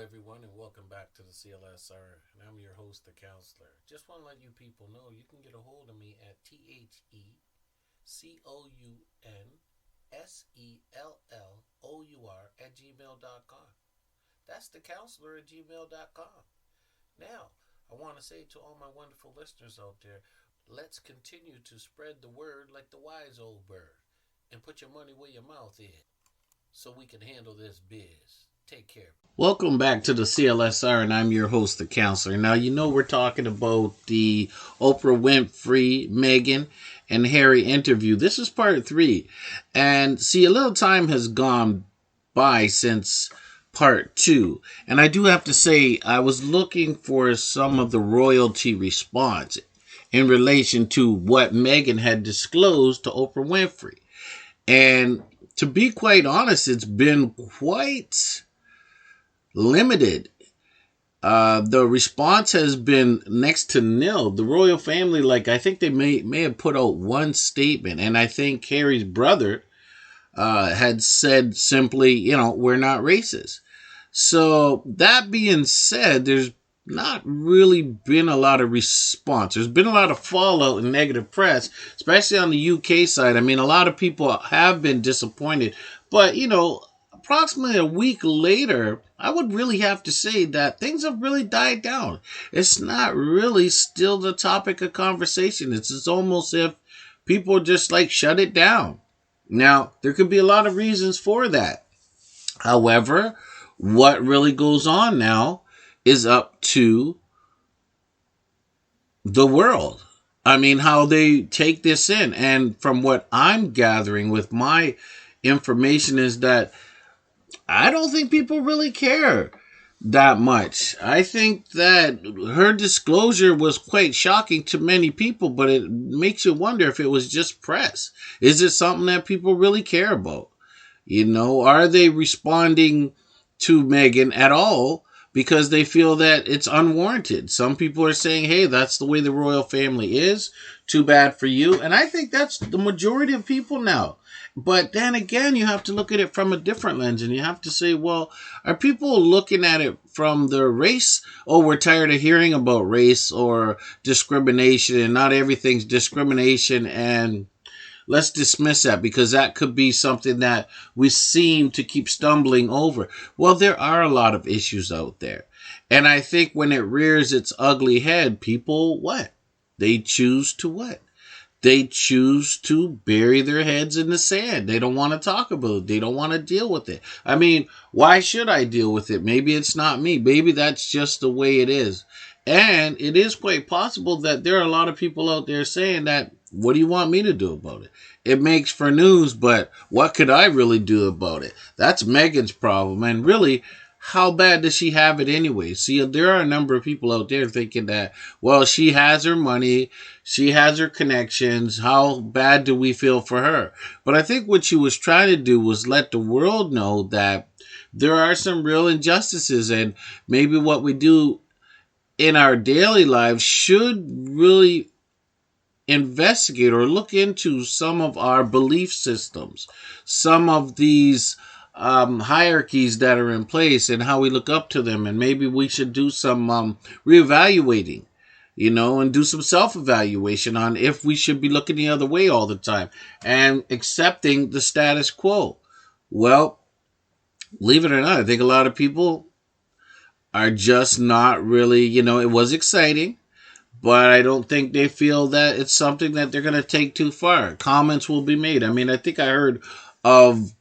everyone, and welcome back to the CLSR. And I'm your host, the counselor. Just want to let you people know you can get a hold of me at TheCounselor That's the counselor at gmail.com. Now, I want to say to all my wonderful listeners out there, let's continue to spread the word like the wise old bird and put your money where your mouth is so we can handle this biz. Take care. Welcome back to the CLSR, and I'm your host, the counselor. Now, we're talking about the Oprah Winfrey, Meghan, and Harry interview. This is part 3. And see, a little time has gone by since part 2. And I do have to say, I was looking for some of the royalty response in relation to what Meghan had disclosed to Oprah Winfrey. And to be quite honest, it's been quite limited. The response has been next to nil. The royal family, I think they may have put out one statement, and I think Harry's brother had said simply, we're not racist. So that being said, there's not really been a lot of response. There's been a lot of fallout and negative press, especially on the UK side. I mean, a lot of people have been disappointed, but approximately a week later, I would really have to say that things have really died down. It's not really still the topic of conversation. It's almost if people just shut it down. Now, there could be a lot of reasons for that. However, what really goes on now is up to the world. I mean, how they take this in. And from what I'm gathering with my information is that I don't think people really care that much. I think that her disclosure was quite shocking to many people, but it makes you wonder if it was just press. Is it something that people really care about? Are they responding to Meghan at all because they feel that it's unwarranted? Some people are saying, hey, that's the way the royal family is. Too bad for you. And I think that's the majority of people now. But then again, you have to look at it from a different lens, and you have to say, well, are people looking at it from their race? Oh, we're tired of hearing about race or discrimination, and not everything's discrimination, and let's dismiss that because that could be something that we seem to keep stumbling over. Well, there are a lot of issues out there. And I think when it rears its ugly head, people, what? They choose to what? They choose to bury their heads in the sand. They don't want to talk about it. They don't want to deal with it. I mean, why should I deal with it? Maybe it's not me. Maybe that's just the way it is. And it is quite possible that there are a lot of people out there saying that, what do you want me to do about it? It makes for news, but what could I really do about it? That's Meghan's problem. And really, how bad does she have it anyway? See, there are a number of people out there thinking that, well, she has her money, she has her connections, how bad do we feel for her? But I think what she was trying to do was let the world know that there are some real injustices, and maybe what we do in our daily lives should really investigate or look into some of our belief systems, some of these hierarchies that are in place and how we look up to them. And maybe we should do some reevaluating, and do some self-evaluation on if we should be looking the other way all the time and accepting the status quo. Well, believe it or not, I think a lot of people are just not really, it was exciting, but I don't think they feel that it's something that they're going to take too far. Comments will be made. I mean, I think I heard of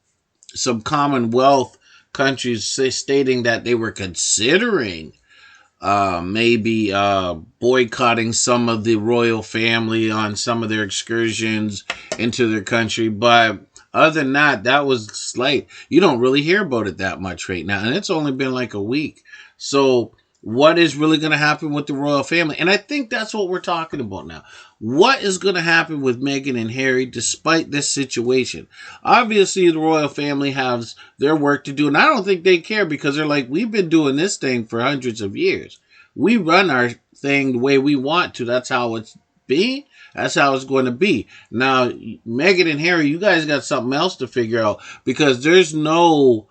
some Commonwealth countries stating that they were considering maybe boycotting some of the royal family on some of their excursions into their country. But other than that, that was slight. You don't really hear about it that much right now. And it's only been a week. So what is really going to happen with the royal family? And I think that's what we're talking about now. What is going to happen with Meghan and Harry despite this situation? Obviously, the royal family has their work to do, and I don't think they care because they're we've been doing this thing for hundreds of years. We run our thing the way we want to. That's how it's been. That's how it's going to be. Now, Meghan and Harry, you guys got something else to figure out because there's no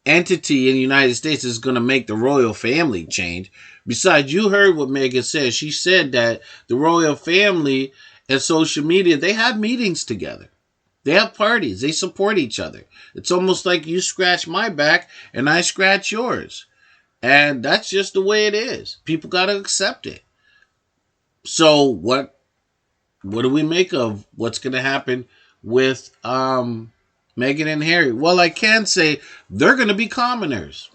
entity in the United States is going to make the royal family change. Besides, you heard what Meghan said. She said that the royal family and social media, they have meetings together. They have parties. They support each other. It's almost like you scratch my back and I scratch yours. And that's just the way it is. People got to accept it. So what do we make of what's going to happen with Meghan and Harry? Well, I can say they're going to be commoners.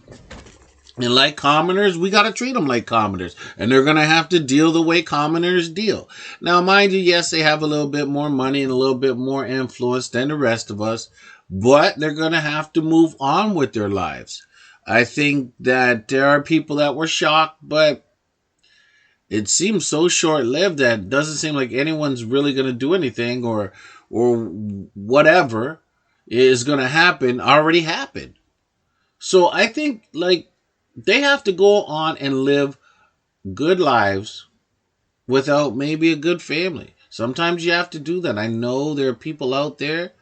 And like commoners, we got to treat them like commoners. And they're going to have to deal the way commoners deal. Now, mind you, yes, they have a little bit more money and a little bit more influence than the rest of us. But they're going to have to move on with their lives. I think that there are people that were shocked, but it seems so short-lived that it doesn't seem like anyone's really going to do anything or whatever is going to happen already happened. So I think like they have to go on and live good lives without maybe a good family. Sometimes you have to do that. I know there are people out there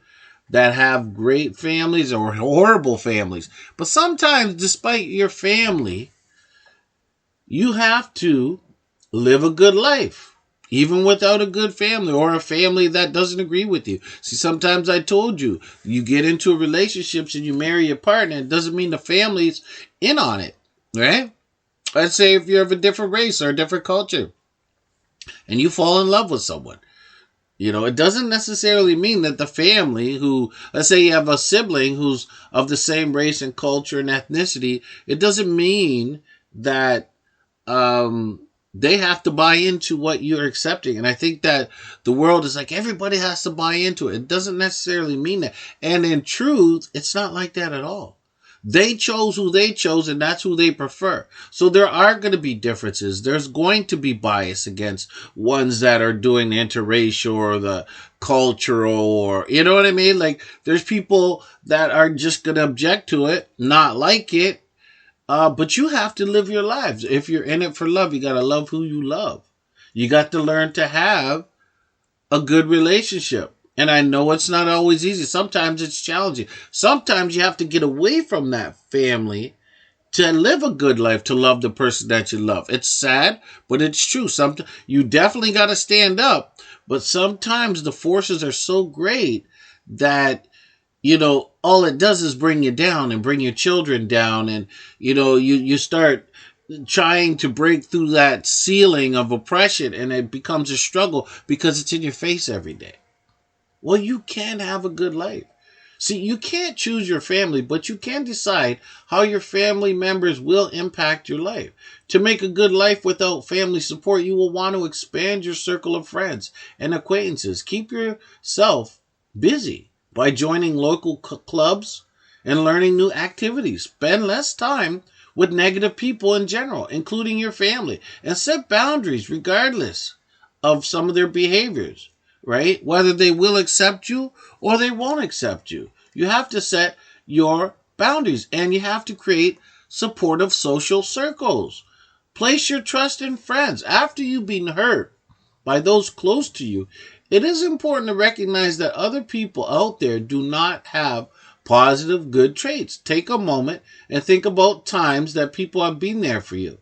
that have great families or horrible families. But sometimes, despite your family, you have to live a good life, even without a good family or a family that doesn't agree with you. See, sometimes I told you, you get into relationships and you marry your partner. It doesn't mean the family's in on it, right? Let's say if you're of a different race or a different culture and you fall in love with someone. It doesn't necessarily mean that the family who, let's say you have a sibling who's of the same race and culture and ethnicity, it doesn't mean that they have to buy into what you're accepting. And I think that the world is like, everybody has to buy into it. It doesn't necessarily mean that. And in truth, it's not like that at all. They chose who they chose, and that's who they prefer. So there are going to be differences. There's going to be bias against ones that are doing the interracial or the cultural or, you know what I mean? Like, there's people that are just going to object to it, not like it. But you have to live your lives. If you're in it for love, you got to love who you love. You got to learn to have a good relationship. And I know it's not always easy. Sometimes it's challenging. Sometimes you have to get away from that family to live a good life, to love the person that you love. It's sad, but it's true. Sometimes you definitely got to stand up. But sometimes the forces are so great that, all it does is bring you down and bring your children down. And, you start trying to break through that ceiling of oppression, and it becomes a struggle because it's in your face every day. Well, you can have a good life. See, you can't choose your family, but you can decide how your family members will impact your life. To make a good life without family support, you will want to expand your circle of friends and acquaintances. Keep yourself busy by joining local clubs and learning new activities. Spend less time with negative people in general, including your family, and set boundaries regardless of some of their behaviors. Right? Whether they will accept you or they won't accept you. You have to set your boundaries and you have to create supportive social circles. Place your trust in friends. After you've been hurt by those close to you, it is important to recognize that other people out there do not have positive, good traits. Take a moment and think about times that people have been there for you.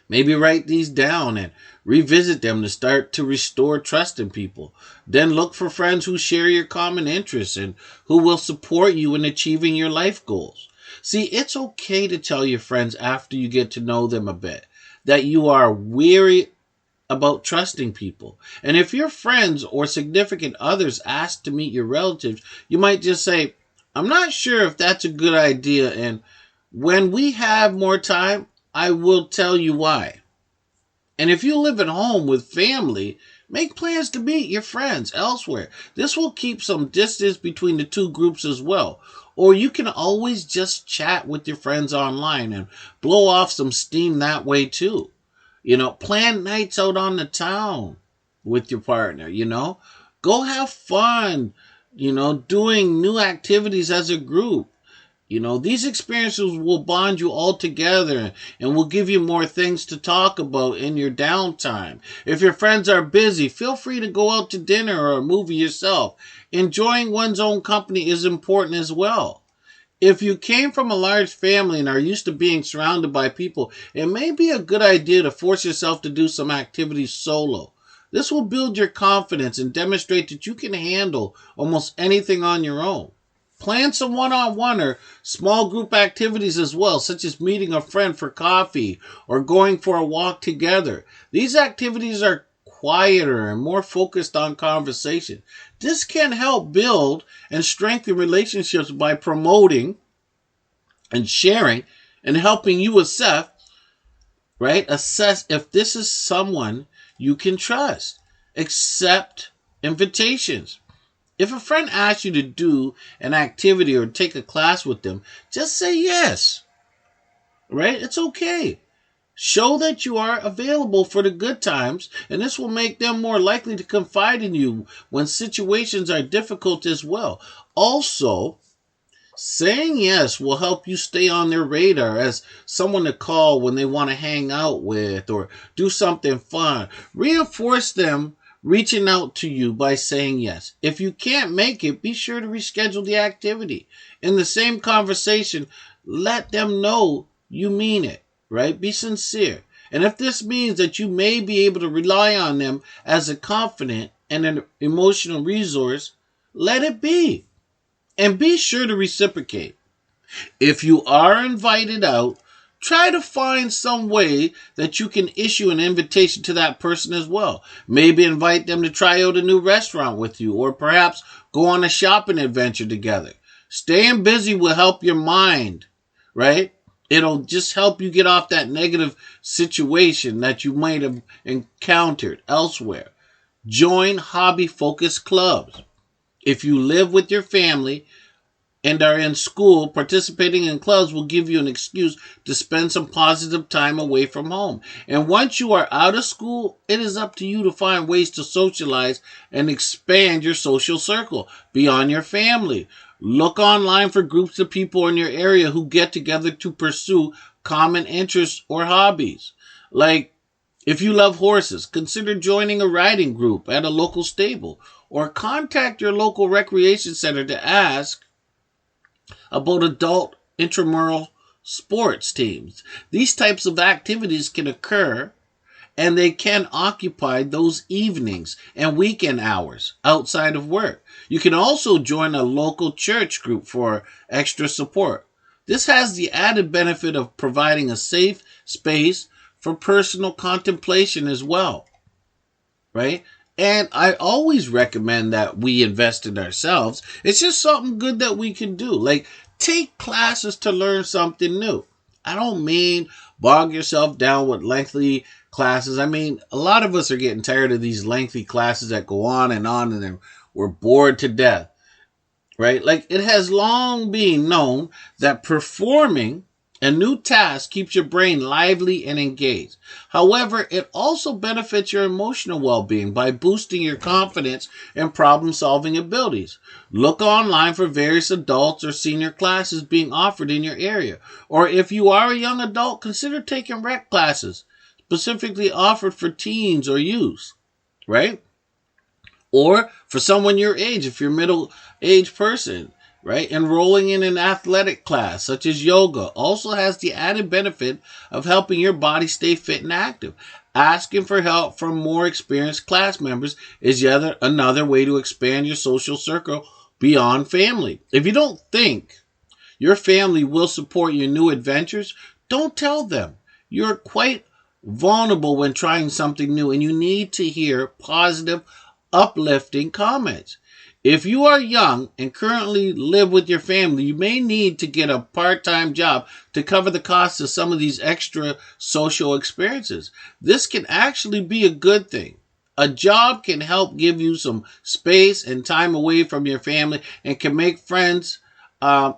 Maybe write these down and revisit them to start to restore trust in people. Then look for friends who share your common interests and who will support you in achieving your life goals. See, it's okay to tell your friends after you get to know them a bit that you are weary about trusting people. And if your friends or significant others ask to meet your relatives, you might just say, I'm not sure if that's a good idea, and when we have more time, I will tell you why. And if you live at home with family, make plans to meet your friends elsewhere. This will keep some distance between the two groups as well. Or you can always just chat with your friends online and blow off some steam that way too. Plan nights out on the town with your partner, Go have fun, doing new activities as a group. These experiences will bond you all together and will give you more things to talk about in your downtime. If your friends are busy, feel free to go out to dinner or a movie yourself. Enjoying one's own company is important as well. If you came from a large family and are used to being surrounded by people, it may be a good idea to force yourself to do some activities solo. This will build your confidence and demonstrate that you can handle almost anything on your own. Plan some one-on-one or small group activities as well, such as meeting a friend for coffee or going for a walk together. These activities are quieter and more focused on conversation. This can help build and strengthen relationships by promoting and sharing and helping you assess if this is someone you can trust. Accept invitations. If a friend asks you to do an activity or take a class with them, just say yes, right? It's okay. Show that you are available for the good times, and this will make them more likely to confide in you when situations are difficult as well. Also, saying yes will help you stay on their radar as someone to call when they want to hang out with or do something fun. Reinforce them reaching out to you by saying yes. If you can't make it, be sure to reschedule the activity. In the same conversation, let them know you mean it, right? Be sincere. And if this means that you may be able to rely on them as a confident and an emotional resource, let it be. And be sure to reciprocate. If you are invited out, try to find some way that you can issue an invitation to that person as well. Maybe invite them to try out a new restaurant with you, or perhaps go on a shopping adventure together. Staying busy will help your mind, right? It'll just help you get off that negative situation that you might have encountered elsewhere. Join hobby-focused clubs. If you live with your family and are in school, participating in clubs will give you an excuse to spend some positive time away from home. And once you are out of school, it is up to you to find ways to socialize and expand your social circle beyond your family. Look online for groups of people in your area who get together to pursue common interests or hobbies. Like, if you love horses, consider joining a riding group at a local stable, or contact your local recreation center to ask about adult intramural sports teams. These types of activities can occur and they can occupy those evenings and weekend hours outside of work. You can also join a local church group for extra support. This has the added benefit of providing a safe space for personal contemplation as well, right? And I always recommend that we invest in ourselves. It's just something good that we can do. Like, take classes to learn something new. I don't mean bog yourself down with lengthy classes. I mean, a lot of us are getting tired of these lengthy classes that go on, and then we're bored to death, right? Like, it has long been known that performing a new task keeps your brain lively and engaged. However, it also benefits your emotional well-being by boosting your confidence and problem-solving abilities. Look online for various adults or senior classes being offered in your area. Or if you are a young adult, consider taking rec classes specifically offered for teens or youth, right? Or for someone your age, if you're a middle-aged person, right? Enrolling in an athletic class such as yoga also has the added benefit of helping your body stay fit and active. Asking for help from more experienced class members is yet another way to expand your social circle beyond family. If you don't think your family will support your new adventures, don't tell them. You're quite vulnerable when trying something new, and you need to hear positive, uplifting comments. If you are young and currently live with your family, you may need to get a part-time job to cover the costs of some of these extra social experiences. This can actually be a good thing. A job can help give you some space and time away from your family and can make friends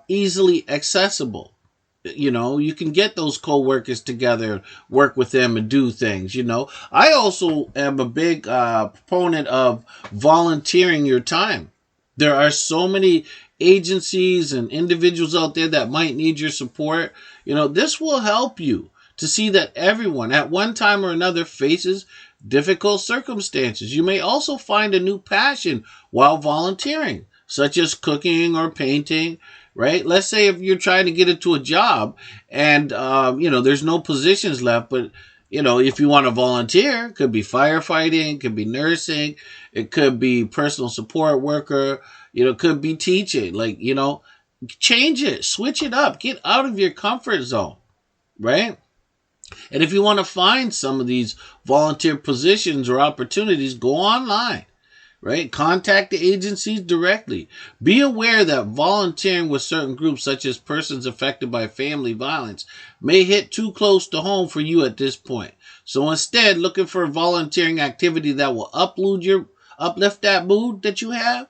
easily accessible. You know, you can get those co-workers together, work with them and do things, you know. I also am a big proponent of volunteering your time. There are so many agencies and individuals out there that might need your support. You know, this will help you to see that everyone at one time or another faces difficult circumstances. You may also find a new passion while volunteering, such as cooking or painting. right? Let's say if you're trying to get into a job and, there's no positions left, but, if you want to volunteer, it could be firefighting, it could be nursing, it could be personal support worker, it could be teaching. Like, change it, switch it up, get out of your comfort zone, right? And if you want to find some of these volunteer positions or opportunities, go online, right? Contact the agencies directly. Be aware that volunteering with certain groups, such as persons affected by family violence, may hit too close to home for you at this point. So instead, looking for a volunteering activity that will uplift that mood that you have,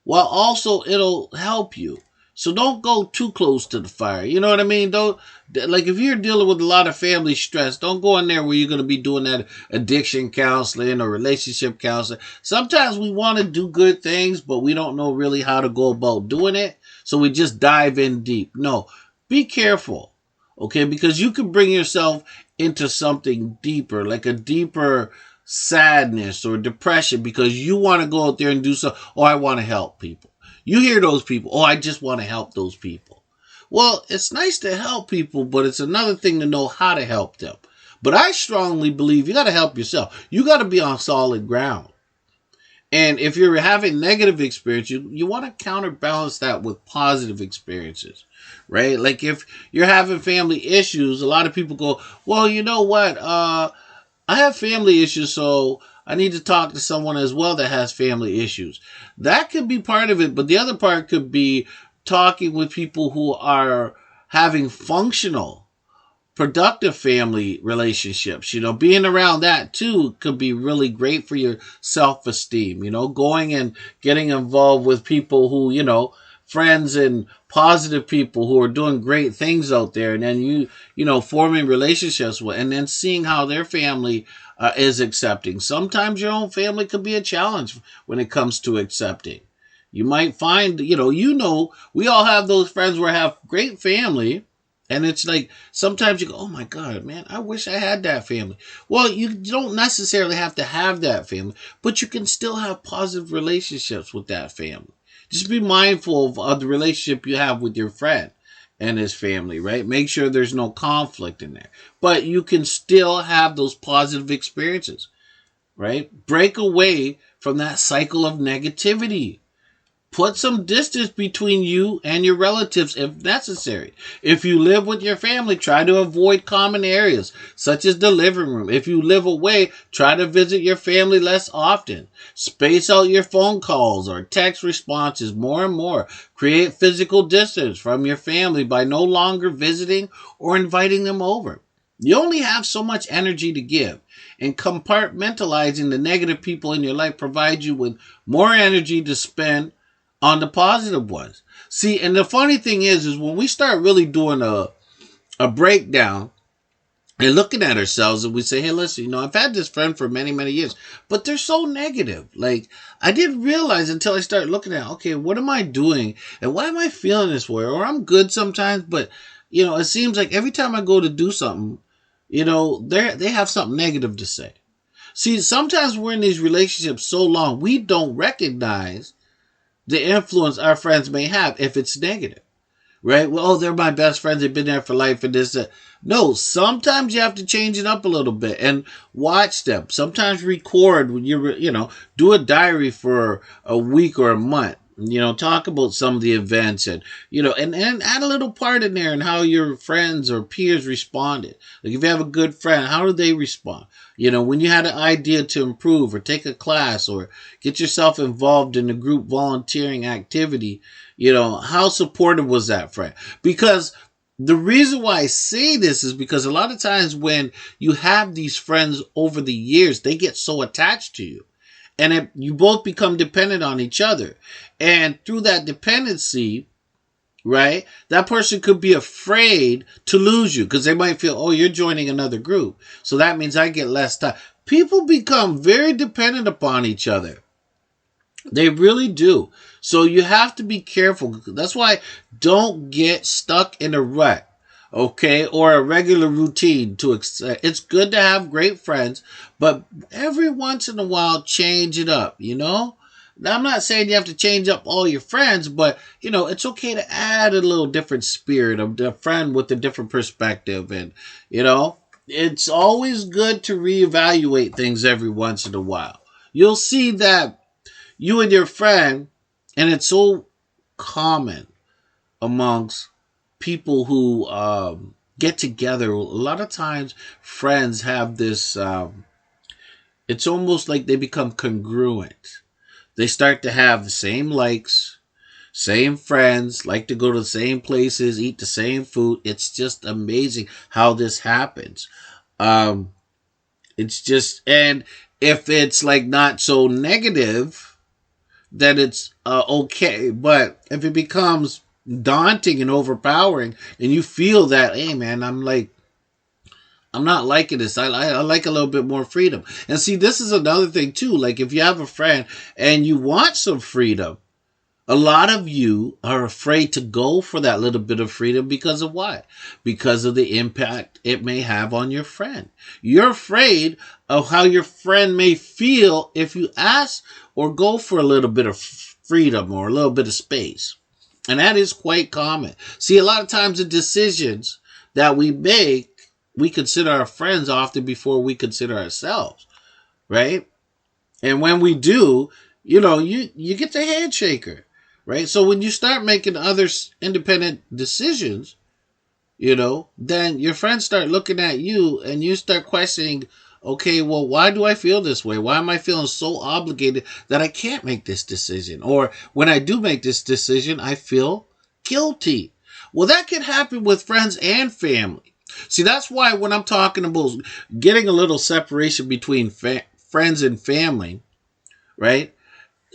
while also it'll help you. So don't go too close to the fire. You know what I mean? Don't, like, if you're dealing with a lot of family stress, don't go in there where you're going to be doing that addiction counseling or relationship counseling. Sometimes we want to do good things, but we don't know really how to go about doing it. So we just dive in deep. No, be careful. Okay, because you can bring yourself into something deeper, like a deeper sadness or depression, because you want to go out there and do so. Oh, I want to help people. You hear those people. Oh, I just want to help those people. Well, it's nice to help people, but it's another thing to know how to help them. But I strongly believe you got to help yourself. You got to be on solid ground. And if you're having negative experience, you want to counterbalance that with positive experiences, right? Like if you're having family issues, a lot of people go, well, you know what? I have family issues, so I need to talk to someone as well that has family issues. That could be part of it, but the other part could be talking with people who are having functional, productive family relationships. Being around that too could be really great for your self-esteem. Going and getting involved with people who, friends and positive people who are doing great things out there, and then forming relationships with, and then seeing how their family is accepting. Sometimes your own family could be a challenge when it comes to accepting. You might find, we all have those friends where have great family, and it's like sometimes you go, oh my God, man, I wish I had that family. Well, you don't necessarily have to have that family, but you can still have positive relationships with that family. Just be mindful of the relationship you have with your friend and his family, right? Make sure there's no conflict in there. But you can still have those positive experiences, right? Break away from that cycle of negativity. Put some distance between you and your relatives if necessary. If you live with your family, try to avoid common areas, such as the living room. If you live away, try to visit your family less often. Space out your phone calls or text responses more and more. Create physical distance from your family by no longer visiting or inviting them over. You only have so much energy to give, and compartmentalizing the negative people in your life provides you with more energy to spend on the positive ones. See, and the funny thing is when we start really doing a breakdown and looking at ourselves, and we say, hey, listen, I've had this friend for many, many years, but they're so negative. Like, I didn't realize until I started looking at, okay, what am I doing? And why am I feeling this way? Or I'm good sometimes, but, it seems like every time I go to do something, they have something negative to say. See, sometimes we're in these relationships so long, we don't recognize the influence our friends may have if it's negative, right? Well, they're my best friends. They've been there for life and this. No, sometimes you have to change it up a little bit and watch them. Sometimes record when do a diary for a week or a month. Talk about some of the events and add a little part in there and how your friends or peers responded. Like if you have a good friend, how do they respond? When you had an idea to improve or take a class or get yourself involved in a group volunteering activity, how supportive was that friend? Because the reason why I say this is because a lot of times when you have these friends over the years, they get so attached to you. And you both become dependent on each other. And through that dependency, right, that person could be afraid to lose you because they might feel, oh, you're joining another group. So that means I get less time. People become very dependent upon each other. They really do. So you have to be careful. That's why don't get stuck in a rut. Okay, or a regular routine it's good to have great friends, but every once in a while change it up, Now, I'm not saying you have to change up all your friends, but, it's okay to add a little different spirit of the friend with a different perspective. And, it's always good to reevaluate things every once in a while. You'll see that you and your friend, and it's so common amongst people who get together. A lot of times, friends have this. It's almost like they become congruent. They start to have the same likes, same friends, like to go to the same places, eat the same food. It's just amazing how this happens. Um, it's just, and if it's like not so negative, then it's okay. But if it becomes daunting and overpowering, and you feel that, hey man, I'm not liking this. I like a little bit more freedom. And see, this is another thing too. Like if you have a friend and you want some freedom, a lot of you are afraid to go for that little bit of freedom because of what? Because of the impact it may have on your friend. You're afraid of how your friend may feel if you ask or go for a little bit of freedom or a little bit of space. And that is quite common. See, a lot of times the decisions that we make, we consider our friends often before we consider ourselves, right? And when we do, you get the handshaker, right? So when you start making other independent decisions, then your friends start looking at you and you start questioning, okay, well, why do I feel this way? Why am I feeling so obligated that I can't make this decision? Or when I do make this decision, I feel guilty. Well, that can happen with friends and family. See, that's why when I'm talking about getting a little separation between friends and family, right?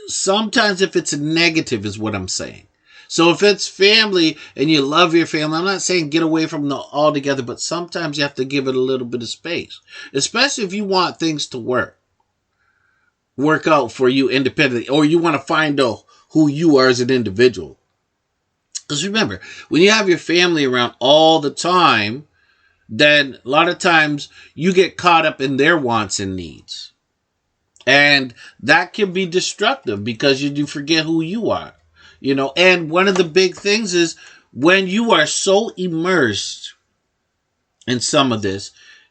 Sometimes if it's negative is what I'm saying. So if it's family and you love your family, I'm not saying get away from them altogether, but sometimes you have to give it a little bit of space, especially if you want things to work out for you independently, or you want to find out who you are as an individual. Because remember, when you have your family around all the time, then a lot of times you get caught up in their wants and needs. And that can be destructive because you do forget who you are. And one of the big things is when you are so immersed in some of this,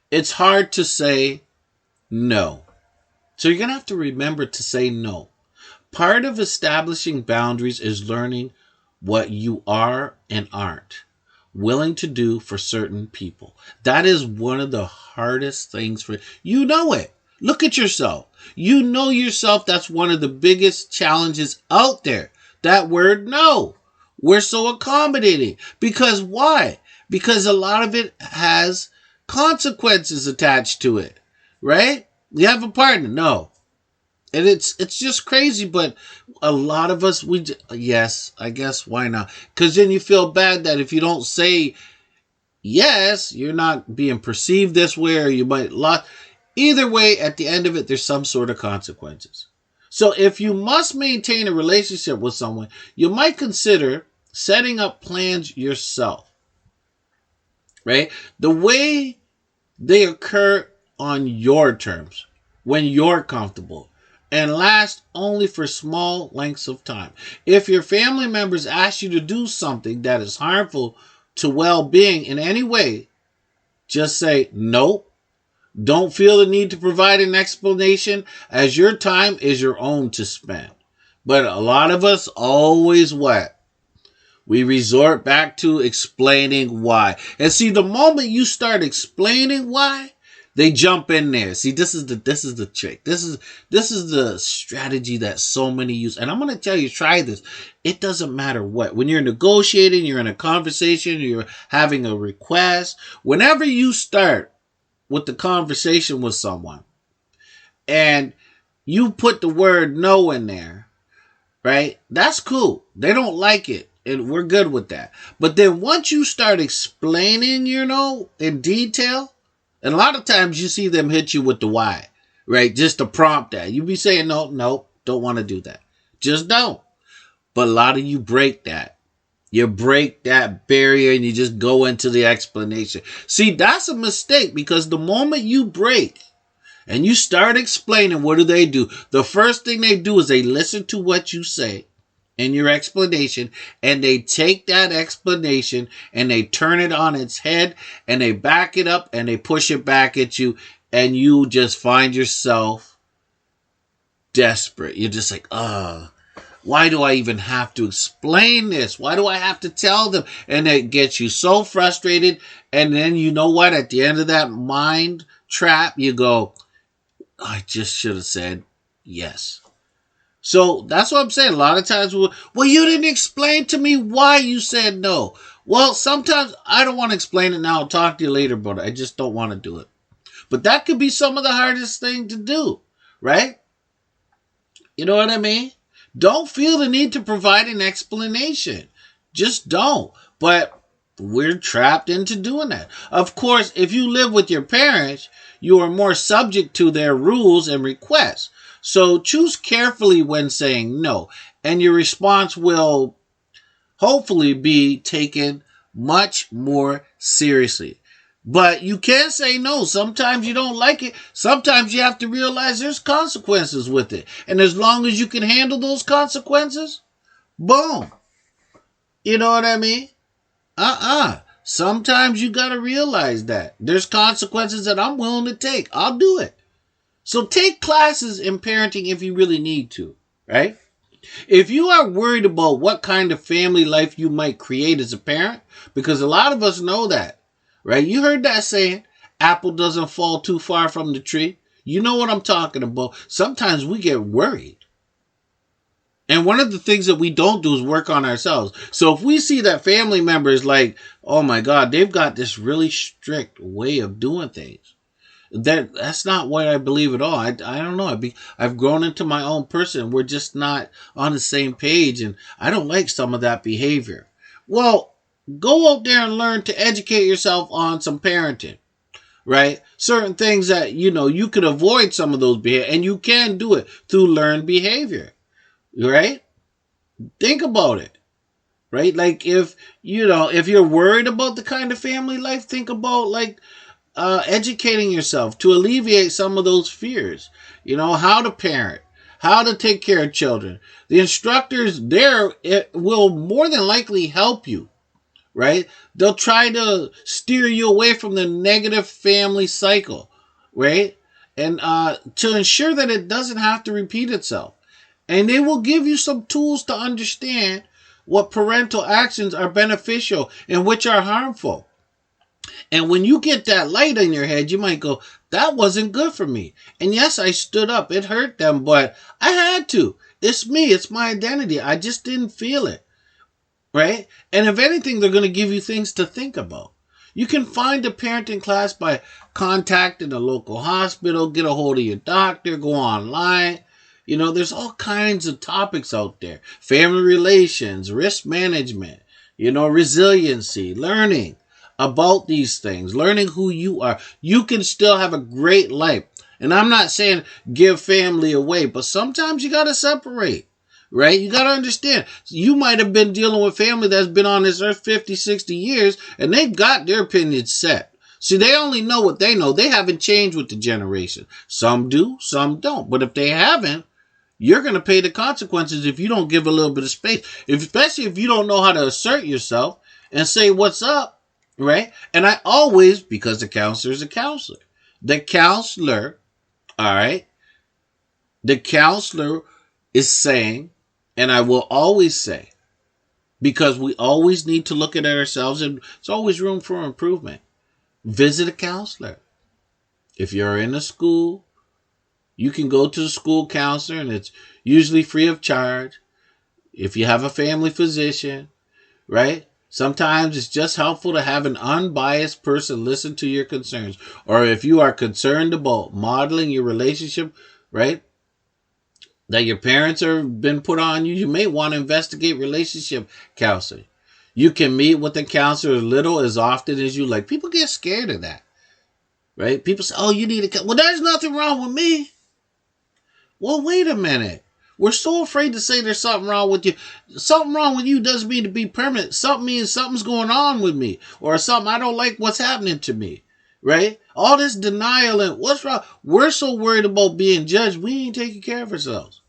it's hard to say no. So you're going to have to remember to say no. Part of establishing boundaries is learning what you are and aren't willing to do for certain people. That is one of the hardest things for you. Know it. Look at yourself. You know yourself. That's one of the biggest challenges out there. That word no. We're so accommodating. Because why? Because a lot of it has consequences attached to it. Right? You have a partner. No. And it's just crazy, but a lot of us, yes, I guess, why not? Because then you feel bad that if you don't say yes, you're not being perceived this way, or you might lose. Either way, at the end of it, there's some sort of consequences. So if you must maintain a relationship with someone, you might consider setting up plans yourself, right? The way they occur on your terms, when you're comfortable, and last only for small lengths of time. If your family members ask you to do something that is harmful to well-being in any way, just say nope. Don't feel the need to provide an explanation, as your time is your own to spend. But a lot of us always what? We resort back to explaining why. And see, the moment you start explaining why, they jump in there. See, this is the trick. This is the strategy that so many use. And I'm going to tell you, try this. It doesn't matter what. When you're negotiating, you're in a conversation, you're having a request. Whenever you start with the conversation with someone and you put the word no in there, right? That's cool. They don't like it. And we're good with that. But then once you start explaining, in detail, and a lot of times you see them hit you with the why, right? Just to prompt that. You be saying, no, don't want to do that. Just don't. But a lot of you break that. You break that barrier and you just go into the explanation. See, that's a mistake, because the moment you break and you start explaining, what do? The first thing they do is they listen to what you say and your explanation, and they take that explanation and they turn it on its head and they back it up and they push it back at you, and you just find yourself desperate. You're just like, why do I even have to explain this? Why do I have to tell them? And it gets you so frustrated. And then you know what? At the end of that mind trap, you go, I just should have said yes. So that's what I'm saying. A lot of times, well, you didn't explain to me why you said no. Well, sometimes I don't want to explain it now. I'll talk to you later, but I just don't want to do it. But that could be some of the hardest thing to do, right? You know what I mean? Don't feel the need to provide an explanation. Just don't. But we're trapped into doing that. Of course, if you live with your parents, you are more subject to their rules and requests. So choose carefully when saying no, and your response will hopefully be taken much more seriously. But you can't say no. Sometimes you don't like it. Sometimes you have to realize there's consequences with it. And as long as you can handle those consequences, boom. You know what I mean? Sometimes you got to realize that there's consequences that I'm willing to take. I'll do it. So take classes in parenting if you really need to, right? If you are worried about what kind of family life you might create as a parent, because a lot of us know that, right? You heard that saying, apple doesn't fall too far from the tree. You know what I'm talking about. Sometimes we get worried. And one of the things that we don't do is work on ourselves. So if we see that family member is like, oh my God, they've got this really strict way of doing things. That's not what I believe at all. I don't know. I've grown into my own person. We're just not on the same page, and I don't like some of that behavior. Well, go out there and learn to educate yourself on some parenting, right? Certain things that, you could avoid some of those behaviors, and you can do it through learned behavior, right? Think about it, right? Like if you're worried about the kind of family life, think about educating yourself to alleviate some of those fears. How to parent, how to take care of children. The instructors there will more than likely help you, right? They'll try to steer you away from the negative family cycle, right? And to ensure that it doesn't have to repeat itself. And they will give you some tools to understand what parental actions are beneficial and which are harmful. And when you get that light in your head, you might go, that wasn't good for me. And yes, I stood up. It hurt them, but I had to. It's me. It's my identity. I just didn't feel it. Right? And if anything, they're going to give you things to think about. You can find a parenting class by contacting a local hospital, get a hold of your doctor, go online. There's all kinds of topics out there. Family relations, risk management, resiliency, learning about these things, learning who you are. You can still have a great life. And I'm not saying give family away, but sometimes you got to separate, right? You got to understand. You might have been dealing with family that's been on this earth 50, 60 years, and they've got their opinions set. See, they only know what they know. They haven't changed with the generation. Some do, some don't. But if they haven't, you're going to pay the consequences if you don't give a little bit of space, especially if you don't know how to assert yourself and say what's up. Right? And I always, because the counselor is a counselor. The counselor, all right? The counselor is saying, and I will always say, because we always need to look at ourselves, and there's always room for improvement. Visit a counselor. If you're in a school, you can go to the school counselor, and it's usually free of charge. If you have a family physician, right? Sometimes it's just helpful to have an unbiased person listen to your concerns. Or if you are concerned about modeling your relationship, right, that your parents have been put on you, you may want to investigate relationship counseling. You can meet with the counselor as little as often as you like. People get scared of that, right? People say, oh, you need a counselor. Well, there's nothing wrong with me. Well, wait a minute. We're so afraid to say there's something wrong with you. Something wrong with you doesn't mean to be permanent. Something means something's going on with me. Or something, I don't like what's happening to me. right? All this denial and what's wrong? We're so worried about being judged, we ain't taking care of ourselves.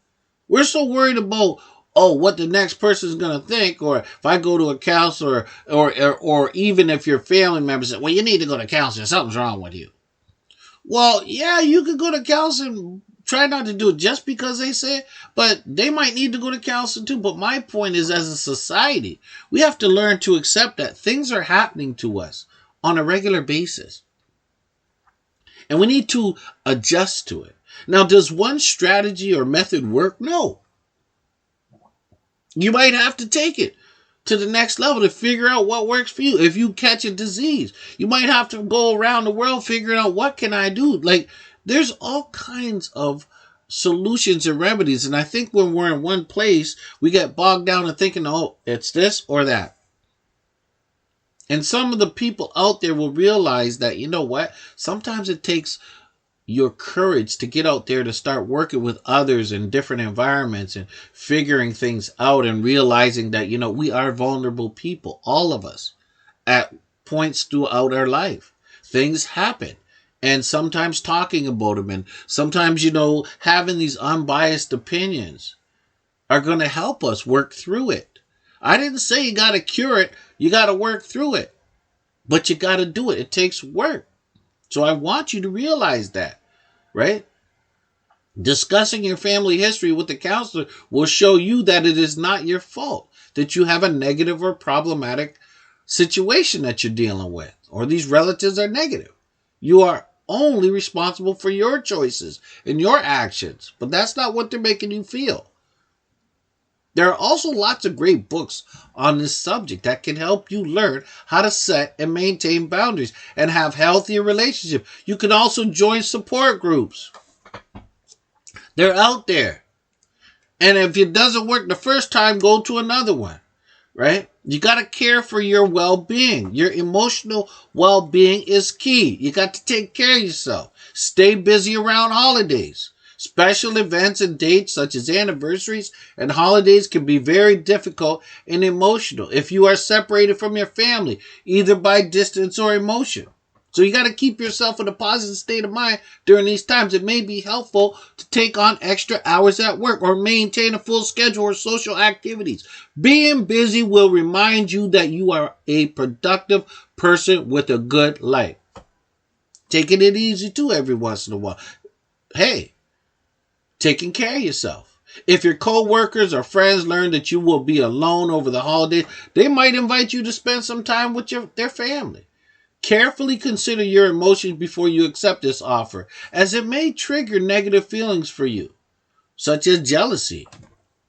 We're so worried about, oh, what the next person's gonna think, or if I go to a counselor, or even if your family members say, well, you need to go to counseling, something's wrong with you. Well, yeah, you could go to counseling. Try not to do it just because they say it, but they might need to go to counseling too. But my point is, as a society, we have to learn to accept that things are happening to us on a regular basis. And we need to adjust to it. Now, does one strategy or method work? No. You might have to take it to the next level to figure out what works for you. If you catch a disease, you might have to go around the world figuring out, what can I do? Like, there's all kinds of solutions and remedies. And I think when we're in one place, we get bogged down in thinking, oh, it's this or that. And some of the people out there will realize that, you know what? Sometimes it takes your courage to get out there to start working with others in different environments and figuring things out and realizing that, we are vulnerable people, all of us, at points throughout our life. Things happen. And sometimes talking about them, and sometimes, having these unbiased opinions are going to help us work through it. I didn't say you got to cure it. You got to work through it. But you got to do it. It takes work. So I want you to realize that, right? Discussing your family history with the counselor will show you that it is not your fault that you have a negative or problematic situation that you're dealing with, or these relatives are negative. You are only responsible for your choices and your actions, but that's not what they're making you feel. There are also lots of great books on this subject that can help you learn how to set and maintain boundaries and have healthier relationships. You can also join support groups. They're out there. And if it doesn't work the first time, go to another one, right? You got to care for your well-being. Your emotional well-being is key. You got to take care of yourself. Stay busy around holidays. Special events and dates such as anniversaries and holidays can be very difficult and emotional if you are separated from your family, either by distance or emotion. So you got to keep yourself in a positive state of mind during these times. It may be helpful to take on extra hours at work or maintain a full schedule or social activities. Being busy will remind you that you are a productive person with a good life. Taking it easy too every once in a while. Hey, taking care of yourself. If your co-workers or friends learn that you will be alone over the holidays, they might invite you to spend some time with their family. Carefully consider your emotions before you accept this offer, as it may trigger negative feelings for you, such as jealousy.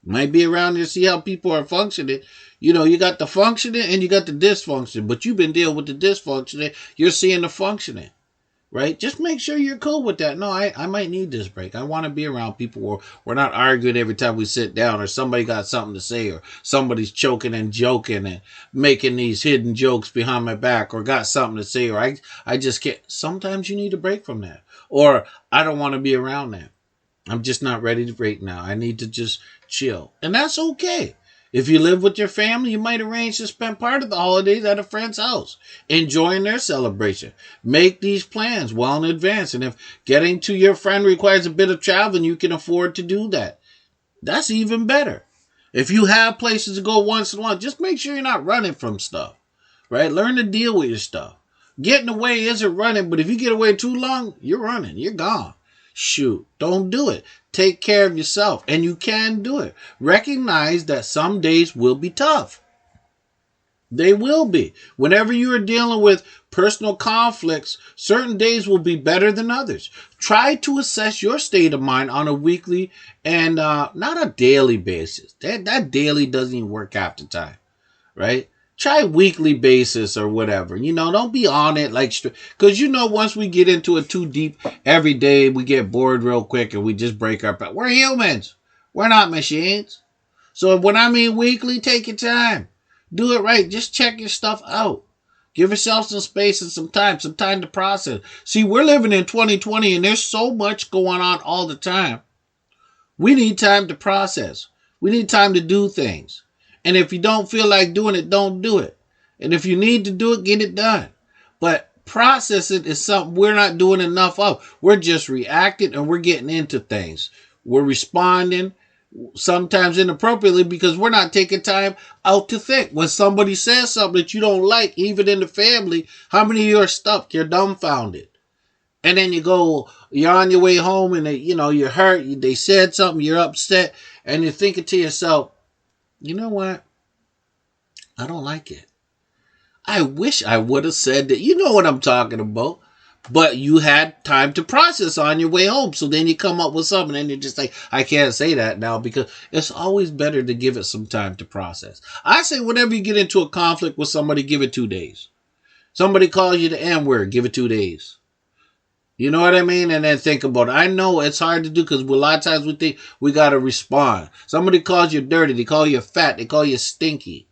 You might be around there to see how people are functioning. You got the functioning and you got the dysfunction, but you've been dealing with the dysfunctioning. You're seeing the functioning. Right? Just make sure you're cool with that. No, I might need this break. I want to be around people where we're not arguing every time we sit down, or somebody got something to say, or somebody's choking and joking and making these hidden jokes behind my back, or got something to say, or I just can't. Sometimes you need a break from that. Or I don't want to be around that. I'm just not ready to break now. I need to just chill. And that's okay. If you live with your family, you might arrange to spend part of the holidays at a friend's house, enjoying their celebration. Make these plans well in advance, and if getting to your friend requires a bit of traveling, you can afford to do that. That's even better. If you have places to go once in a while, just make sure you're not running from stuff, right? Learn to deal with your stuff. Getting away isn't running, but if you get away too long, you're running. You're gone. Shoot, don't do it. Take care of yourself, and you can do it. Recognize that some days will be tough. They will be. Whenever you are dealing with personal conflicts, certain days will be better than others. Try to assess your state of mind on a weekly and not a daily basis. That daily doesn't even work half the time, right? Try weekly basis or whatever. Don't be on it because once we get into it too deep, every day we get bored real quick and we just break our back. We're humans. We're not machines. So when I mean weekly, take your time. Do it right. Just check your stuff out. Give yourself some space and some time to process. See, we're living in 2020 and there's so much going on all the time. We need time to process. We need time to do things. And if you don't feel like doing it, don't do it. And if you need to do it, get it done. But processing is something we're not doing enough of. We're just reacting and we're getting into things. We're responding sometimes inappropriately because we're not taking time out to think. When somebody says something that you don't like, even in the family, how many of you are stuck? You're dumbfounded. And then you're on your way home and you're hurt. They said something, you're upset, and you're thinking to yourself, you know what? I don't like it. I wish I would have said that. You know what I'm talking about. But you had time to process on your way home. So then you come up with something and you're just like, I can't say that now, because it's always better to give it some time to process. I say whenever you get into a conflict with somebody, give it 2 days. Somebody calls you the N-word, give it 2 days. You know what I mean? And then think about it. I know it's hard to do because a lot of times we think we got to respond. Somebody calls you dirty. They call you fat. They call you stinky.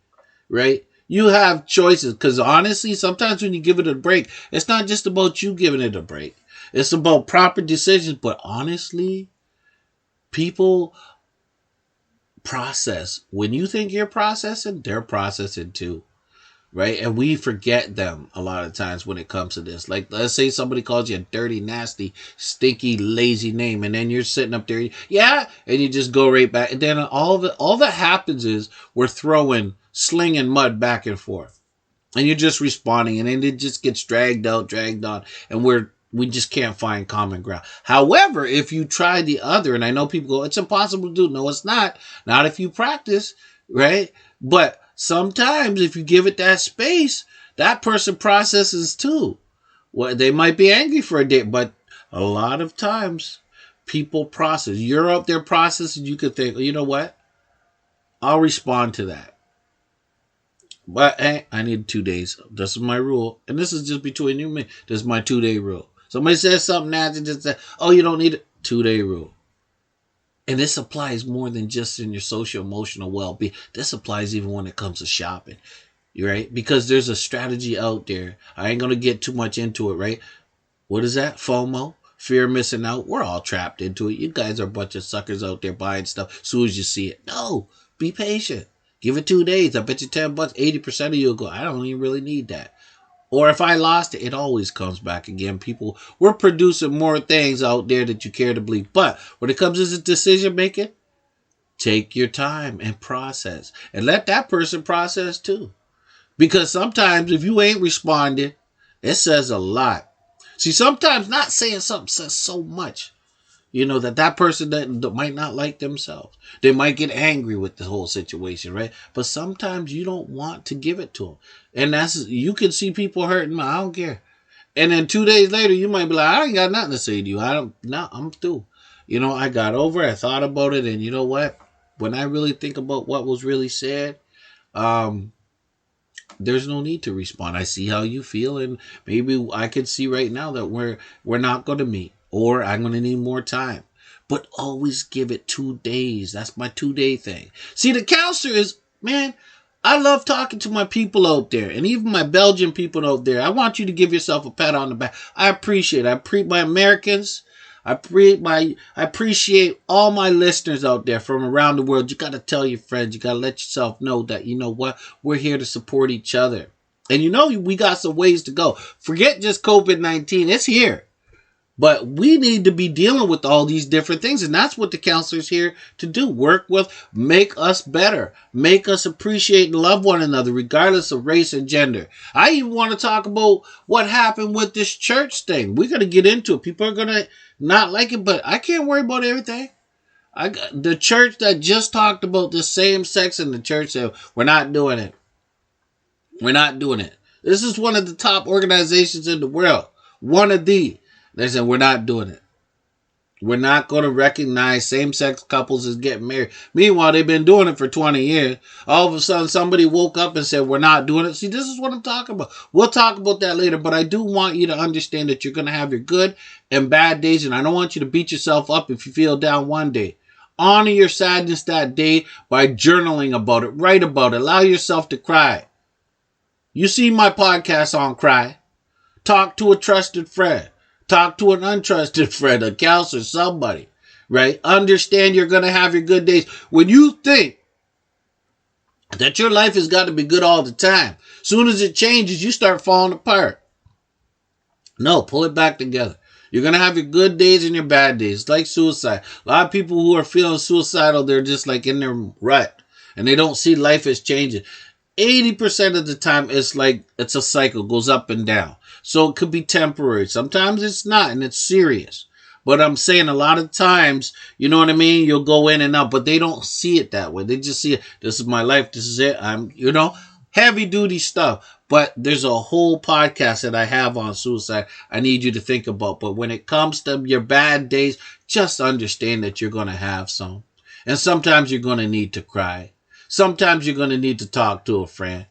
Right? You have choices, because honestly, sometimes when you give it a break, it's not just about you giving it a break. It's about proper decisions. But honestly, people process. When you think you're processing, they're processing too. Right? And we forget them a lot of times when it comes to this. Like, let's say somebody calls you a dirty, nasty, stinky, lazy name, and then you're sitting up there, yeah, and you just go right back. And then all that happens is we're slinging mud back and forth. And you're just responding, and then it just gets dragged on, and we just can't find common ground. However, if you try the other, and I know people go, it's impossible to do. No, it's not. Not if you practice, right? But sometimes if you give it that space, that person processes too. Well, they might be angry for a day, but a lot of times people process. You're up there processing, you could think, you know what? I'll respond to that. But hey, I need 2 days. This is my rule. And this is just between you and me. This is my 2-day rule. Somebody says something nasty, just say, oh, you don't need it. 2-day rule. And this applies more than just in your social emotional well-being. This applies even when it comes to shopping. Right? Because there's a strategy out there. I ain't going to get too much into it, right? What is that? FOMO? Fear of missing out. We're all trapped into it. You guys are a bunch of suckers out there buying stuff as soon as you see it. No. Be patient. Give it 2 days. I bet you $10, 80% of you will go, I don't even really need that. Or if I lost it, it always comes back again. People, we're producing more things out there that you care to believe. But when it comes to decision making, take your time and process. And let that person process too. Because sometimes if you ain't responding, it says a lot. See, sometimes not saying something says so much. You know, that person that might not like themselves. They might get angry with the whole situation, right? But sometimes you don't want to give it to them. And you can see people hurting. I don't care. And then 2 days later, you might be like, I ain't got nothing to say to you. I'm through. You know, I got over it. I thought about it. And you know what? When I really think about what was really said, there's no need to respond. I see how you feel. And maybe I could see right now that we're not going to meet. Or I'm going to need more time. But always give it 2 days. That's my 2-day thing. See, the counselor is, man, I love talking to my people out there. And even my Belgian people out there. I want you to give yourself a pat on the back. I appreciate it. I appreciate my Americans. I appreciate all my listeners out there from around the world. You got to tell your friends. You got to let yourself know that, you know what, we're here to support each other. And you know, we got some ways to go. Forget just COVID-19. It's here. But we need to be dealing with all these different things. And that's what the counselor's here to do. Work with, make us better. Make us appreciate and love one another, regardless of race and gender. I even want to talk about what happened with this church thing. We're going to get into it. People are going to not like it, but I can't worry about everything. The church that just talked about the same sex in the church said, we're not doing it. We're not doing it. This is one of the top organizations in the world. One of the. They said, we're not doing it. We're not going to recognize same-sex couples as getting married. Meanwhile, they've been doing it for 20 years. All of a sudden, somebody woke up and said, we're not doing it. See, this is what I'm talking about. We'll talk about that later, but I do want you to understand that you're going to have your good and bad days, and I don't want you to beat yourself up if you feel down one day. Honor your sadness that day by journaling about it. Write about it. Allow yourself to cry. You see my podcast on Cry. Talk to a trusted friend. Talk to an untrusted friend, a counselor, somebody, right? Understand you're going to have your good days. When you think that your life has got to be good all the time, soon as it changes, you start falling apart. No, pull it back together. You're going to have your good days and your bad days. It's like suicide. A lot of people who are feeling suicidal, they're just like in their rut. And they don't see life as changing. 80% of the time, it's like it's a cycle, goes up and down. So it could be temporary. Sometimes it's not, and it's serious. But I'm saying a lot of times, you know what I mean? You'll go in and out, but they don't see it that way. They just see it. This is my life. This is it. Heavy duty stuff. But there's a whole podcast that I have on suicide I need you to think about. But when it comes to your bad days, just understand that you're going to have some. And sometimes you're going to need to cry. Sometimes you're going to need to talk to a friend,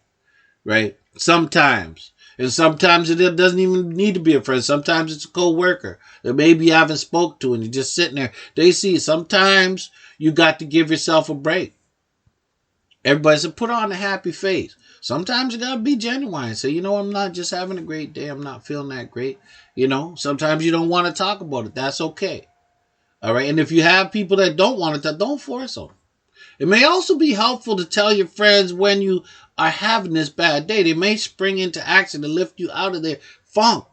right? Sometimes. And sometimes it doesn't even need to be a friend. Sometimes it's a co-worker that maybe you haven't spoke to and you're just sitting there. They see sometimes you got to give yourself a break. Everybody said, put on a happy face. Sometimes you got to be genuine. Say, I'm not just having a great day. I'm not feeling that great. Sometimes you don't want to talk about it. That's okay. All right. And if you have people that don't want to, don't force them. It may also be helpful to tell your friends when you are having this bad day. They may spring into action to lift you out of their funk,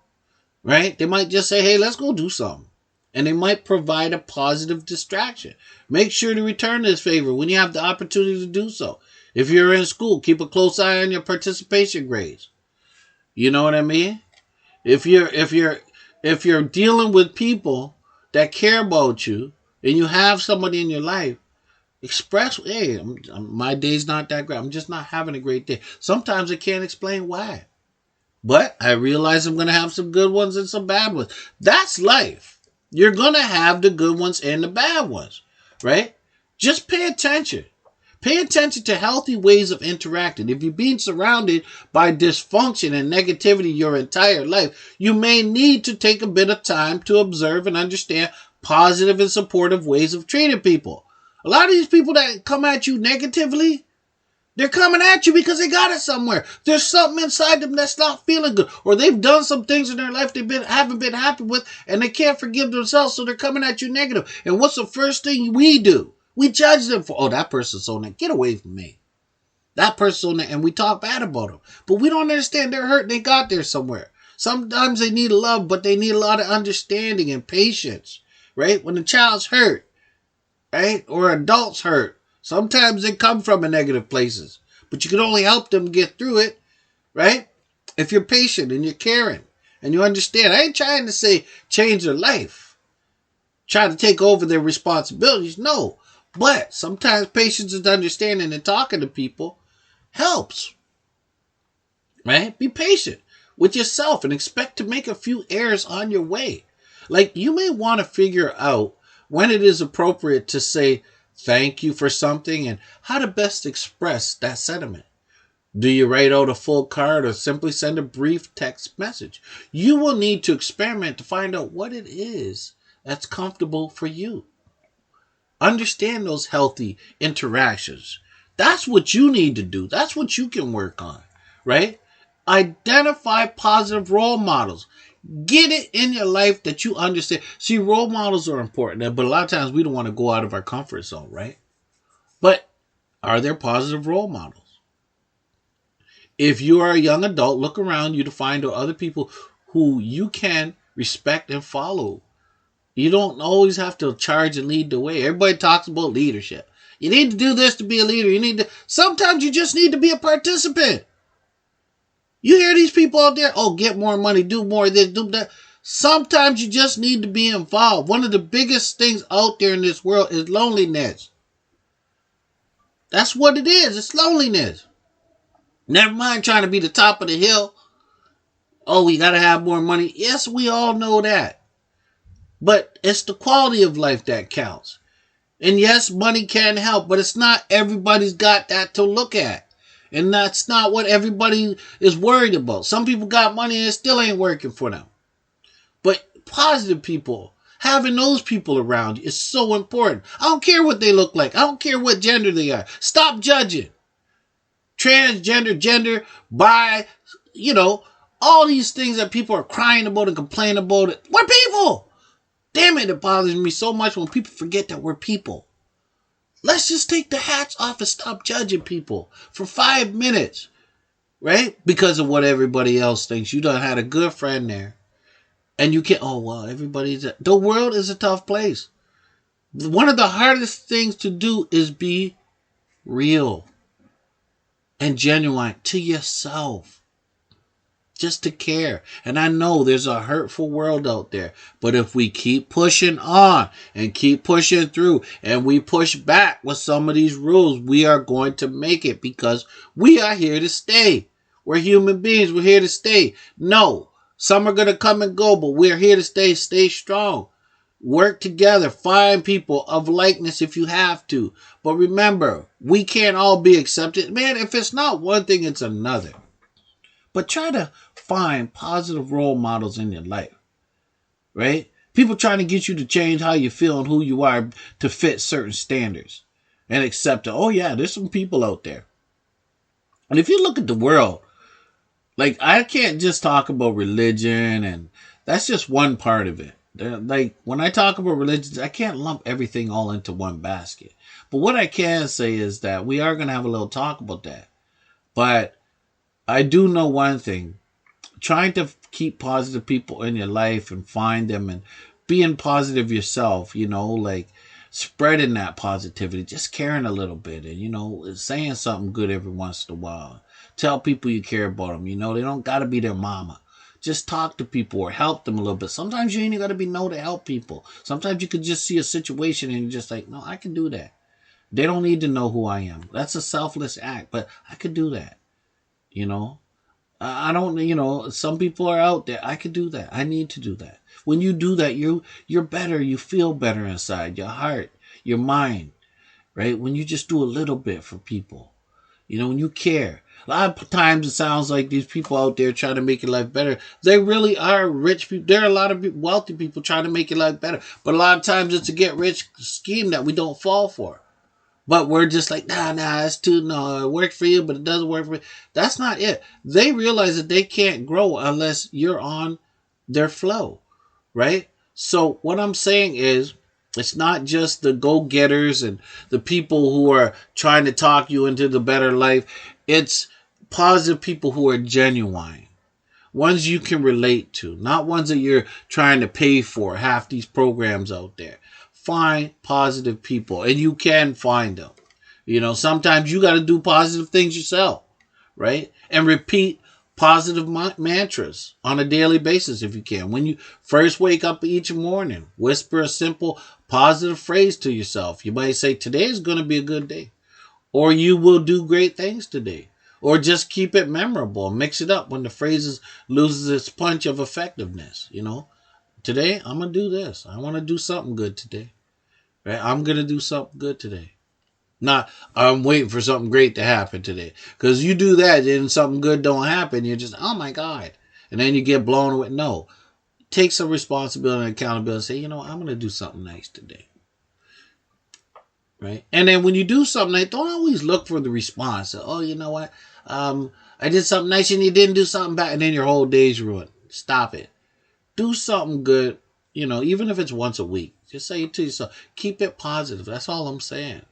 right? They might just say, hey, let's go do something. And they might provide a positive distraction. Make sure to return this favor when you have the opportunity to do so. If you're in school, keep a close eye on your participation grades. You know what I mean? If you're dealing with people that care about you and you have somebody in your life, express, hey, my day's not that great. I'm just not having a great day. Sometimes I can't explain why. But I realize I'm going to have some good ones and some bad ones. That's life. You're going to have the good ones and the bad ones, right? Just pay attention. Pay attention to healthy ways of interacting. If you're being surrounded by dysfunction and negativity your entire life, you may need to take a bit of time to observe and understand positive and supportive ways of treating people. A lot of these people that come at you negatively, they're coming at you because they got it somewhere. There's something inside them that's not feeling good. Or they've done some things in their life haven't been happy with, and they can't forgive themselves, so they're coming at you negative. And what's the first thing we do? We judge them for, that person's so negative. Get away from me. That person's so negative. And we talk bad about them. But we don't understand they're hurt. They got there somewhere. Sometimes they need love, but they need a lot of understanding and patience. Right? When the child's hurt, right? Or adults hurt. Sometimes they come from negative places. But you can only help them get through it, right? If you're patient and you're caring and you understand. I ain't trying to say change their life. Trying to take over their responsibilities. No. But sometimes patience and understanding and talking to people helps. Right? Be patient with yourself and expect to make a few errors on your way. Like you may want to figure out when it is appropriate to say thank you for something and how to best express that sentiment. Do you write out a full card or simply send a brief text message? You will need to experiment to find out what it is that's comfortable for you. Understand those healthy interactions. That's what you need to do. That's what you can work on, right? Identify positive role models. Get it in your life that you understand. See, role models are important, but a lot of times we don't want to go out of our comfort zone, right? But are there positive role models? If you are a young adult, look around you to find other people who you can respect and follow. You don't always have to charge and lead the way. Everybody talks about leadership. You need to do this to be a leader. Sometimes you just need to be a participant. You hear these people out there, get more money, do more of this, do that. Sometimes you just need to be involved. One of the biggest things out there in this world is loneliness. That's what it is. It's loneliness. Never mind trying to be the top of the hill. We got to have more money. Yes, we all know that. But it's the quality of life that counts. And yes, money can help, but it's not everybody's got that to look at. And that's not what everybody is worried about. Some people got money and it still ain't working for them. But positive people, having those people around you is so important. I don't care what they look like. I don't care what gender they are. Stop judging. Transgender, gender, bi, all these things that people are crying about and complaining about. We're people. Damn it bothers me so much when people forget that we're people. Let's just take the hats off and stop judging people for 5 minutes, right? Because of what everybody else thinks. You done had a good friend there. And you can't, oh, well, the world is a tough place. One of the hardest things to do is be real and genuine to yourself. Just to care. And I know there's a hurtful world out there. But if we keep pushing on and keep pushing through and we push back with some of these rules, we are going to make it because we are here to stay. We're human beings. We're here to stay. No, some are going to come and go, but we're here to stay. Stay strong. Work together. Find people of likeness if you have to. But remember, we can't all be accepted. Man, if it's not one thing, it's another. But try to find positive role models in your life, right? People trying to get you to change how you feel and who you are to fit certain standards and accept it. Oh, yeah, there's some people out there. And if you look at the world, like, I can't just talk about religion, and that's just one part of it. Like, when I talk about religions, I can't lump everything all into one basket. But what I can say is that we are going to have a little talk about that. But I do know one thing. Trying to keep positive people in your life and find them and being positive yourself, like spreading that positivity, just caring a little bit and, saying something good every once in a while. Tell people you care about them. They don't got to be their mama. Just talk to people or help them a little bit. Sometimes you ain't got to be to help people. Sometimes you could just see a situation and you're just like, no, I can do that. They don't need to know who I am. That's a selfless act, but I could do that. I don't, some people are out there. I could do that. I need to do that. When you do that, you're better. You feel better inside your heart, your mind, right? When you just do a little bit for people, when you care. A lot of times it sounds like these people out there trying to make your life better. They really are rich people. There are a lot of wealthy people trying to make your life better. But a lot of times it's a get rich scheme that we don't fall for. But we're just like, it's it worked for you, but it doesn't work for me. That's not it. They realize that they can't grow unless you're on their flow, right? So what I'm saying is, it's not just the go-getters and the people who are trying to talk you into the better life. It's positive people who are genuine. Ones you can relate to, not ones that you're trying to pay for, half these programs out there. Find positive people, and you can find them. Sometimes you got to do positive things yourself, right? And repeat positive mantras on a daily basis if you can. When you first wake up each morning, whisper a simple positive phrase to yourself. You might say, today is going to be a good day, or you will do great things today, or just keep it memorable. Mix it up when the phrase loses its punch of effectiveness, Today, I'm going to do this. I want to do something good today. Right? I'm going to do something good today. Not, I'm waiting for something great to happen today. Because you do that and something good don't happen, you're just, oh my God. And then you get blown away. No. Take some responsibility and accountability. Say, I'm going to do something nice today. Right? And then when you do something nice, don't always look for the response. Oh, you know what? I did something nice and you didn't do something bad. And then your whole day's ruined. Stop it. Do something good, even if it's once a week. Just say it to yourself. Keep it positive. That's all I'm saying.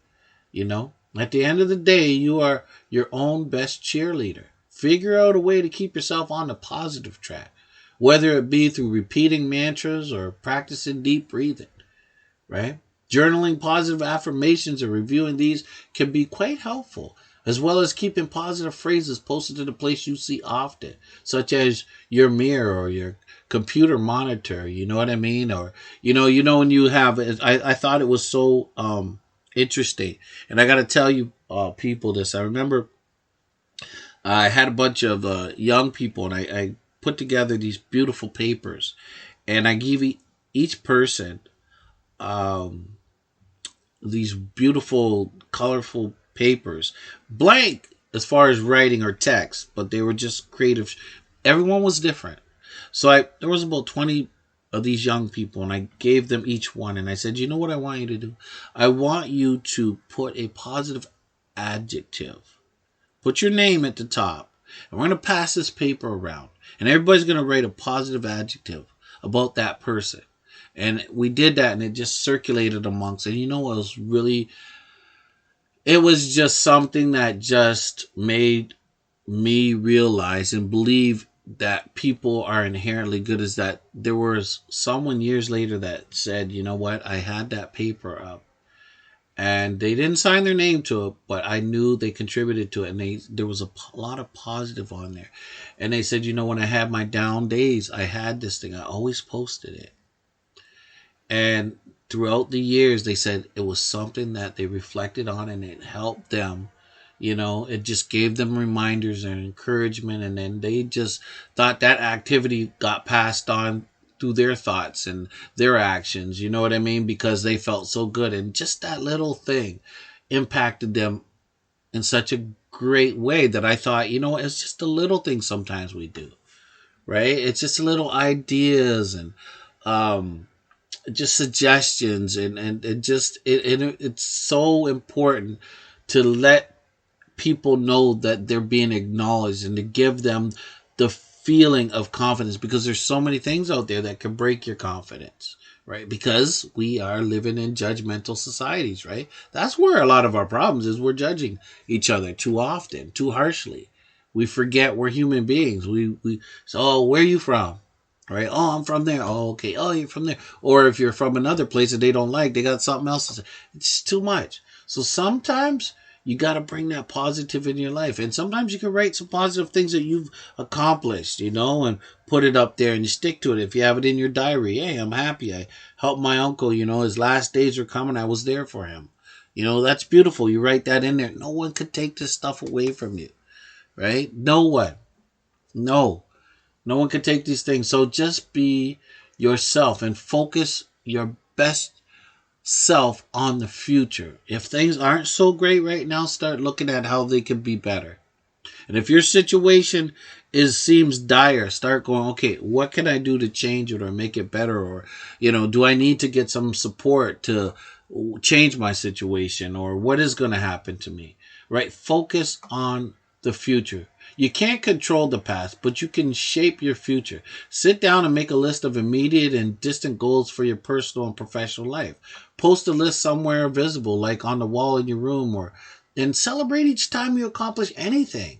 At the end of the day, you are your own best cheerleader. Figure out a way to keep yourself on the positive track, whether it be through repeating mantras or practicing deep breathing, right? Journaling positive affirmations or reviewing these can be quite helpful, as well as keeping positive phrases posted to the place you see often, such as your mirror or your computer monitor, you know what I mean? Or, when you have, I thought it was so interesting. And I got to tell you people this. I remember I had a bunch of young people, and I put together these beautiful papers, and I gave each person these beautiful, colorful papers, blank as far as writing or text, but they were just creative. Everyone was different. So there was about 20 of these young people, and I gave them each one, and I said, you know what I want you to do? I want you to put a positive adjective. Put your name at the top, and we're going to pass this paper around, and everybody's going to write a positive adjective about that person. And we did that, and it just circulated amongst, and it was just something that just made me realize and believe that people are inherently good is that there was someone years later that said, you know what, I had that paper up and they didn't sign their name to it, but I knew they contributed to it, and there was a lot of positive on there. And they said, you know, when I had my down days, I had this thing. I always posted it, and throughout the years, they said it was something that they reflected on, and it helped them. You know, it just gave them reminders and encouragement, and then they just thought that activity got passed on through their thoughts and their actions. You know what I mean? Because they felt so good, and just that little thing impacted them in such a great way that I thought, you know, it's just a little thing sometimes we do, right? It's just little ideas and um, just suggestions, and it's so important to let people know that they're being acknowledged and to give them the feeling of confidence, because there's so many things out there that can break your confidence, right? Because we are living in judgmental societies, right? That's where a lot of our problems is. We're judging each other too often, too harshly. We forget we're human beings. We so, oh, where are you from? Right? Oh, I'm from there. Oh, okay. Oh, you're from there. Or if you're from another place that they don't like, they got something else to say. It's too much. So sometimes you got to bring that positive in your life. And sometimes you can write some positive things that you've accomplished, you know, and put it up there and you stick to it. If you have it in your diary, hey, I'm happy. I helped my uncle, you know, his last days are coming. I was there for him. You know, that's beautiful. You write that in there. No one could take this stuff away from you, right? No one. No. No one can take these things. So just be yourself and focus your best self on the future. If things aren't so great right now, start looking at how they can be better. And if your situation seems dire, start going, okay, what can I do to change it or make it better? Or, you know, do I need to get some support to change my situation? Or what is going to happen to me? Right? Focus on the future. You can't control the past, but you can shape your future. Sit down and make a list of immediate and distant goals for your personal and professional life. Post a list somewhere visible, like on the wall in your room, and celebrate each time you accomplish anything.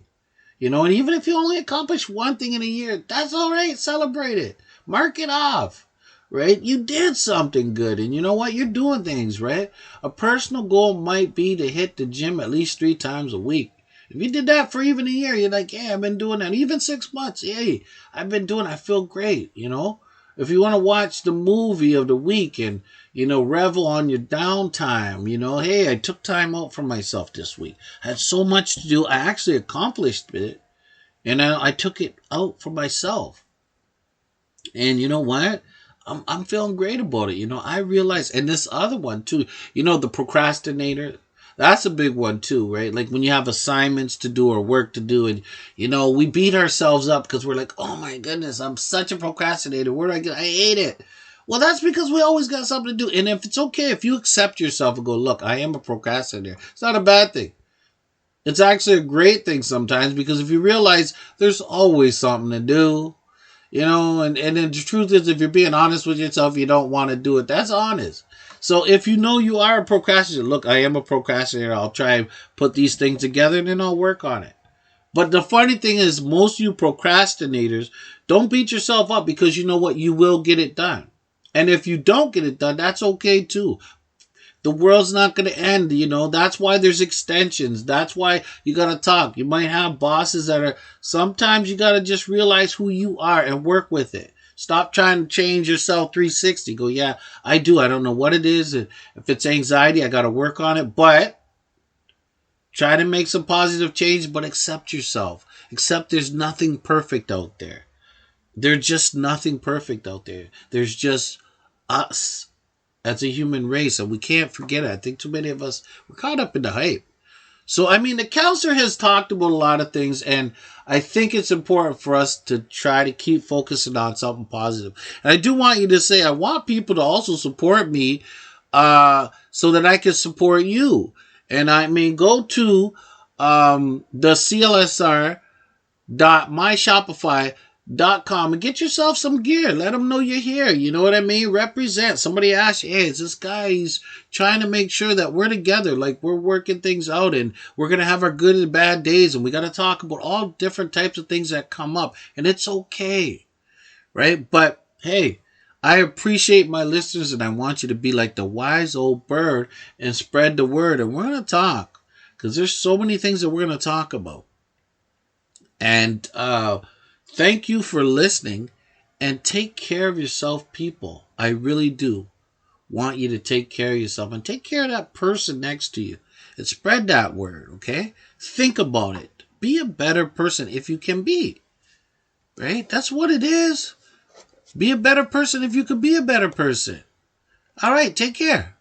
You know, and even if you only accomplish one thing in a year, that's all right. Celebrate it. Mark it off. Right? You did something good. And you know what? You're doing things, right? A personal goal might be to hit the gym at least 3 times a week. If you did that for even a year, you're like, yeah, I've been doing that. Even 6 months, hey, I've been doing it. I feel great, you know? If you want to watch the movie of the week and, you know, revel on your downtime, you know, hey, I took time out for myself this week. I had so much to do. I actually accomplished it, and I took it out for myself. And you know what? I'm feeling great about it. You know, I realize, and this other one too, you know, the procrastinator, that's a big one too, right? Like when you have assignments to do or work to do, and you know, we beat ourselves up because we're like, oh my goodness, I'm such a procrastinator. Where do I get? I hate it. Well, that's because we always got something to do. And if it's okay, if you accept yourself and go, look, I am a procrastinator, it's not a bad thing. It's actually a great thing sometimes, because if you realize there's always something to do, you know, and then the truth is, if you're being honest with yourself, you don't want to do it. That's honest. So if you know you are a procrastinator, look, I am a procrastinator. I'll try and put these things together and then I'll work on it. But the funny thing is, most of you procrastinators, don't beat yourself up, because you know what? You will get it done. And if you don't get it done, that's okay too. The world's not going to end, you know. That's why there's extensions. That's why you got to talk. You might have bosses that are, sometimes you got to just realize who you are and work with it. Stop trying to change yourself 360. Go, yeah, I do. I don't know what it is. If it's anxiety, I got to work on it. But try to make some positive change, but accept yourself. Accept there's nothing perfect out there. There's just nothing perfect out there. There's just us as a human race, and we can't forget it. I think too many of us, we're caught up in the hype. So, I mean, the counselor has talked about a lot of things, and I think it's important for us to try to keep focusing on something positive. And I do want you to say, I want people to also support me so that I can support you. And I mean, go to the CLSR.myshopify com and get yourself some gear. Let them know you're here. You know what I mean? Represent. Somebody asks you, hey, is this guy, he's trying to make sure that we're together, like we're working things out and we're going to have our good and bad days and we got to talk about all different types of things that come up. And it's okay, right? But hey, I appreciate my listeners and I want you to be like the wise old bird and spread the word. And we're going to talk because there's so many things that we're going to talk about. And thank you for listening and take care of yourself, people. I really do want you to take care of yourself and take care of that person next to you and spread that word, okay? Think about it. Be a better person if you can be, right? That's what it is. Be a better person if you can be a better person. All right, take care.